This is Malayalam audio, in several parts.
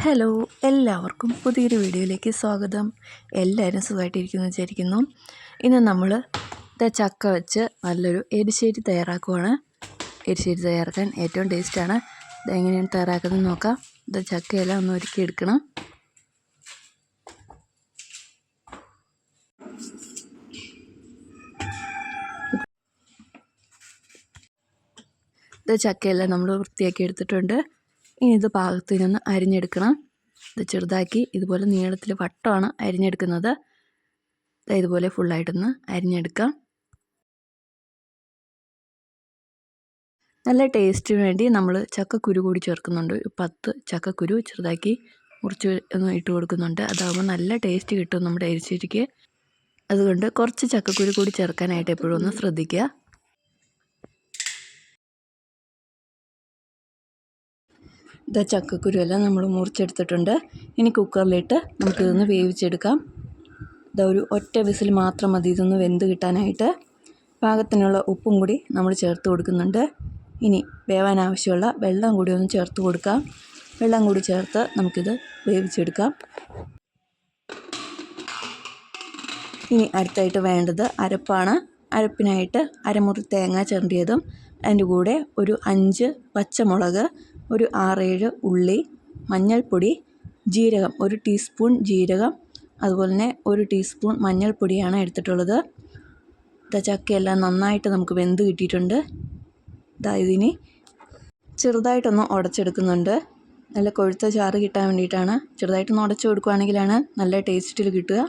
ഹലോ, എല്ലാവർക്കും പുതിയൊരു വീഡിയോയിലേക്ക് സ്വാഗതം. എല്ലാവരും സുഖമായിട്ടിരിക്കുന്നു വിചാരിക്കുന്നു. ഇന്ന് നമ്മൾ ചക്ക വെച്ച് നല്ലൊരു എരിശ്ശേരി തയ്യാറാക്കുവാണ്. എരിശ്ശേരി തയ്യാറാക്കാൻ ഏറ്റവും ടേസ്റ്റാണ്. ഇതെങ്ങനെയാണ് തയ്യാറാക്കുന്നത് നോക്കാം. ചക്കയെല്ലാം ഒന്ന് ഒരുക്കിയെടുക്കണം. ചക്കയെല്ലാം നമ്മൾ വൃത്തിയാക്കി എടുത്തിട്ടുണ്ട്. ഇനി ഇത് പാകത്തിനൊന്ന് അരിഞ്ഞെടുക്കണം. ഇത് ചെറുതാക്കി ഇതുപോലെ നീളത്തിൽ വട്ടമാണ് അരിഞ്ഞെടുക്കുന്നത്. ഇതുപോലെ ഫുള്ളായിട്ടൊന്ന് അരിഞ്ഞെടുക്കാം. നല്ല ടേസ്റ്റിന് വേണ്ടി നമ്മൾ ചക്കക്കുരു കൂടി ചേർക്കുന്നുണ്ട്. 10 ചക്കക്കുരു ചെറുതാക്കി മുറിച്ച് ഒന്ന് ഇട്ട് കൊടുക്കുന്നുണ്ട്. അതാകുമ്പോൾ നല്ല ടേസ്റ്റ് കിട്ടും നമ്മുടെ എരിശ്ശേരിക്ക്. അതുകൊണ്ട് കുറച്ച് ചക്കക്കുരു കൂടി ചേർക്കാനായിട്ട് എപ്പോഴും ഒന്ന് ശ്രദ്ധിക്കുക. ചക്കക്കുരുവെല്ലാം നമ്മൾ മുറിച്ചെടുത്തിട്ടുണ്ട്. ഇനി കുക്കറിലിട്ട് നമുക്കിതൊന്ന് വേവിച്ചെടുക്കാം. ഒരു ഒറ്റ വിസിൽ മാത്രം മതി ഇതൊന്ന് വെന്ത് കിട്ടാനായിട്ട്. പാകത്തിനുള്ള ഉപ്പും കൂടി നമ്മൾ ചേർത്ത് കൊടുക്കുന്നുണ്ട്. ഇനി വേവാൻ ആവശ്യമുള്ള വെള്ളം കൂടി ഒന്ന് ചേർത്ത് കൊടുക്കാം. വെള്ളം കൂടി ചേർത്ത് നമുക്കിത് വേവിച്ചെടുക്കാം. ഇനി അടുത്തായിട്ട് വേണ്ടത് അരപ്പാണ്. അരപ്പിനായിട്ട് അരമുറി തേങ്ങ ചിരണ്ടിയതും അതിൻ്റെ കൂടെ ഒരു 5 പച്ചമുളക്, ഒരു 6-7 ഉള്ളി, മഞ്ഞൾപ്പൊടി, ജീരകം 1 ടീസ്പൂൺ ജീരകം, അതുപോലെ തന്നെ 1 ടീസ്പൂൺ മഞ്ഞൾപ്പൊടിയാണ് എടുത്തിട്ടുള്ളത്. ചക്കയെല്ലാം നന്നായിട്ട് നമുക്ക് വെന്ത് കിട്ടിയിട്ടുണ്ട്. ഇതിനി ചെറുതായിട്ടൊന്ന് ഉടച്ചെടുക്കുന്നുണ്ട്. നല്ല കൊഴുത്ത ചാറ് കിട്ടാൻ വേണ്ടിയിട്ടാണ്. ചെറുതായിട്ടൊന്ന് ഉടച്ചു കൊടുക്കുകയാണെങ്കിലാണ് നല്ല ടേസ്റ്റിൽ കിട്ടുക.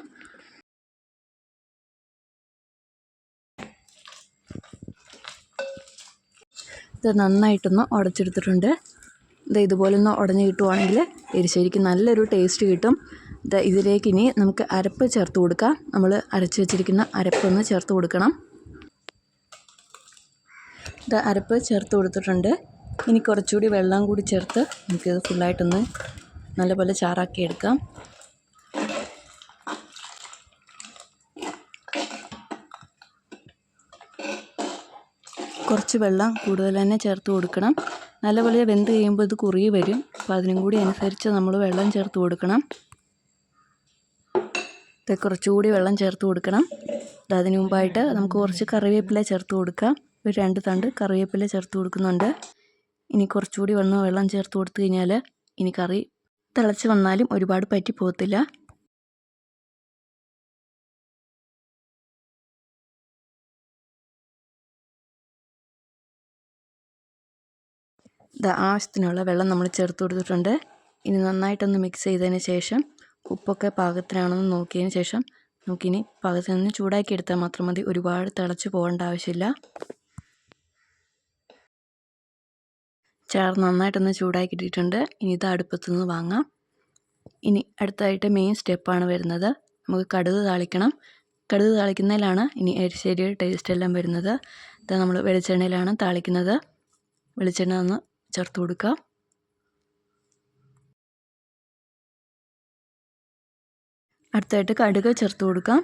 ഇത് നന്നായിട്ടൊന്ന് ഉടച്ചെടുത്തിട്ടുണ്ട്. ഇതുപോലെ ഒന്ന് ഉടഞ്ഞ് കിട്ടുവാണെങ്കിൽ എരിശ്ശേരിക്ക് നല്ലൊരു ടേസ്റ്റ് കിട്ടും. ഇതിലേക്ക് ഇനി നമുക്ക് അരപ്പ് ചേർത്ത് കൊടുക്കാം. നമ്മൾ അരച്ച് വെച്ചിരിക്കുന്ന അരപ്പൊന്ന് ചേർത്ത് കൊടുക്കണം. അരപ്പ് ചേർത്ത് കൊടുത്തിട്ടുണ്ട്. ഇനി കുറച്ചുകൂടി വെള്ളം കൂടി ചേർത്ത് നമുക്കിത് ഫുള്ളായിട്ടൊന്ന് നല്ലപോലെ ചാറാക്കി എടുക്കാം. കുറച്ച് വെള്ളം കൂടുതൽ തന്നെ ചേർത്ത് കൊടുക്കണം. നല്ലപോലെ വെന്ത് കഴിയുമ്പോൾ ഇത് കുറുകി വരും. അപ്പോൾ അതിനും കൂടി അനുസരിച്ച് നമ്മൾ വെള്ളം ചേർത്ത് കൊടുക്കണം. കുറച്ചുകൂടി വെള്ളം ചേർത്ത് കൊടുക്കണം. അതിന് മുമ്പായിട്ട് നമുക്ക് കുറച്ച് കറിവേപ്പില ചേർത്ത് കൊടുക്കാം. ഒരു 2 തണ്ട് കറിവേപ്പില ചേർത്ത് കൊടുക്കുന്നുണ്ട്. ഇനി കുറച്ചുകൂടി വെള്ളം ചേർത്ത് കൊടുത്തു കഴിഞ്ഞാൽ ഇനി കറി തിളച്ച് വന്നാലും ഒരുപാട് പറ്റി പോകത്തില്ല. ആവശ്യത്തിനുള്ള വെള്ളം നമ്മൾ ചേർത്ത് കൊടുത്തിട്ടുണ്ട്. ഇനി നന്നായിട്ടൊന്ന് മിക്സ് ചെയ്തതിന് ശേഷം ഉപ്പൊക്കെ പാകത്തിനാണെന്ന് നോക്കിയതിന് ശേഷം നമുക്കിനി പാകത്തിൽ നിന്ന് ചൂടാക്കി എടുത്താൽ മാത്രം മതി. ഒരുപാട് തിളച്ച് പോകേണ്ട ആവശ്യമില്ല. ചാറ് നന്നായിട്ടൊന്ന് ചൂടാക്കി ഇട്ടിട്ടുണ്ട്. ഇനി ഇത് അടുപ്പത്തു നിന്ന് വാങ്ങാം. ഇനി അടുത്തായിട്ട് മെയിൻ സ്റ്റെപ്പാണ് വരുന്നത്. നമുക്ക് കടുക് താളിക്കണം. കടുക് താളിക്കുന്നതിലാണ് ഇനി എരിശ്ശേരിയുടെ ടേസ്റ്റ് എല്ലാം വരുന്നത്. ഇത് നമ്മൾ വെളിച്ചെണ്ണയിലാണ് താളിക്കുന്നത്. വെളിച്ചെണ്ണ ഒന്ന് ചേർത്ത് കൊടുക്കുക. അടുത്തായിട്ട് കടുക് ചേർത്ത് കൊടുക്കാം.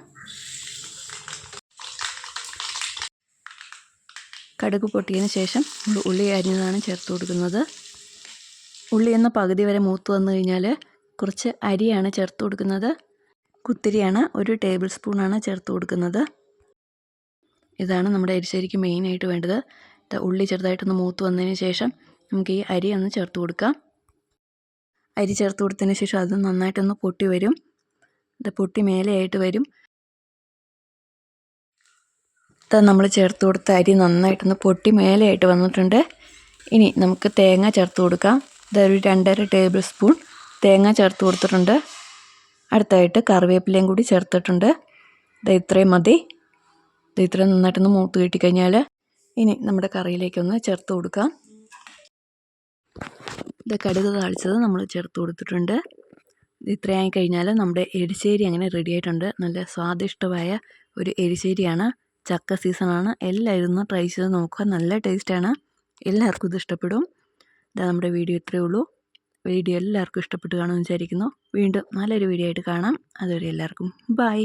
കടുക് പൊട്ടിയതിന് ശേഷം ഉള്ളി അരിഞ്ഞതാണ് ചേർത്ത് കൊടുക്കുന്നത്. ഉള്ളി എന്ന പകുതി വരെ മൂത്ത് വന്നു കഴിഞ്ഞാൽ കുറച്ച് അരിയാണ് ചേർത്ത് കൊടുക്കുന്നത്. കുത്തിരിയാണ് 1 ടേബിൾ സ്പൂണാണ് ചേർത്ത് കൊടുക്കുന്നത്. ഇതാണ് നമ്മുടെ എരിശ്ശേരിക്ക് മെയിനായിട്ട് വേണ്ടത്. ഉള്ളി ചെറുതായിട്ടൊന്ന് മൂത്ത് വന്നതിന് ശേഷം നമുക്ക് ഈ അരി ഒന്ന് ചേർത്ത് കൊടുക്കാം. അരി ചേർത്ത് കൊടുത്തതിന് ശേഷം അത് നന്നായിട്ടൊന്ന് പൊട്ടി വരും. പൊട്ടി മേലെയായിട്ട് വരും. നമ്മൾ ചേർത്ത് കൊടുത്ത അരി നന്നായിട്ടൊന്ന് പൊട്ടി മേലെയായിട്ട് വന്നിട്ടുണ്ട്. ഇനി നമുക്ക് തേങ്ങ ചേർത്ത് കൊടുക്കാം. ഇതൊരു 2.5 ടേബിൾ സ്പൂൺ തേങ്ങ ചേർത്ത് കൊടുത്തിട്ടുണ്ട്. അടുത്തായിട്ട് കറിവേപ്പിലയും കൂടി ചേർത്തിട്ടുണ്ട്. ഇത്രയും മതി. ഇത്രയും നന്നായിട്ടൊന്ന് മൂത്ത് കിട്ടിക്കഴിഞ്ഞാൽ ഇനി നമ്മുടെ കറിയിലേക്കൊന്ന് ചേർത്ത് കൊടുക്കാം. കടുക് താളിച്ചത് നമ്മൾ ചേർത്ത് കൊടുത്തിട്ടുണ്ട്. ഇത്രയായി കഴിഞ്ഞാൽ നമ്മുടെ എരിശ്ശേരി അങ്ങനെ റെഡി ആയിട്ടുണ്ട്. നല്ല സ്വാദിഷ്ടമായ ഒരു എരിശ്ശേരിയാണ്. ചക്ക സീസണാണ്. എല്ലാവരും ഒന്ന് ട്രൈ ചെയ്ത് നോക്കുക. നല്ല ടേസ്റ്റാണ്. എല്ലാവർക്കും ഇത് ഇഷ്ടപ്പെടും. നമ്മുടെ വീഡിയോ ഇത്രയേ ഉള്ളൂ. വീഡിയോ എല്ലാവർക്കും ഇഷ്ടപ്പെട്ട് കാണുമെന്ന് വിചാരിക്കുന്നു. വീണ്ടും നല്ലൊരു വീഡിയോ ആയിട്ട് കാണാം. അതുവരെ എല്ലാവർക്കും ബൈ.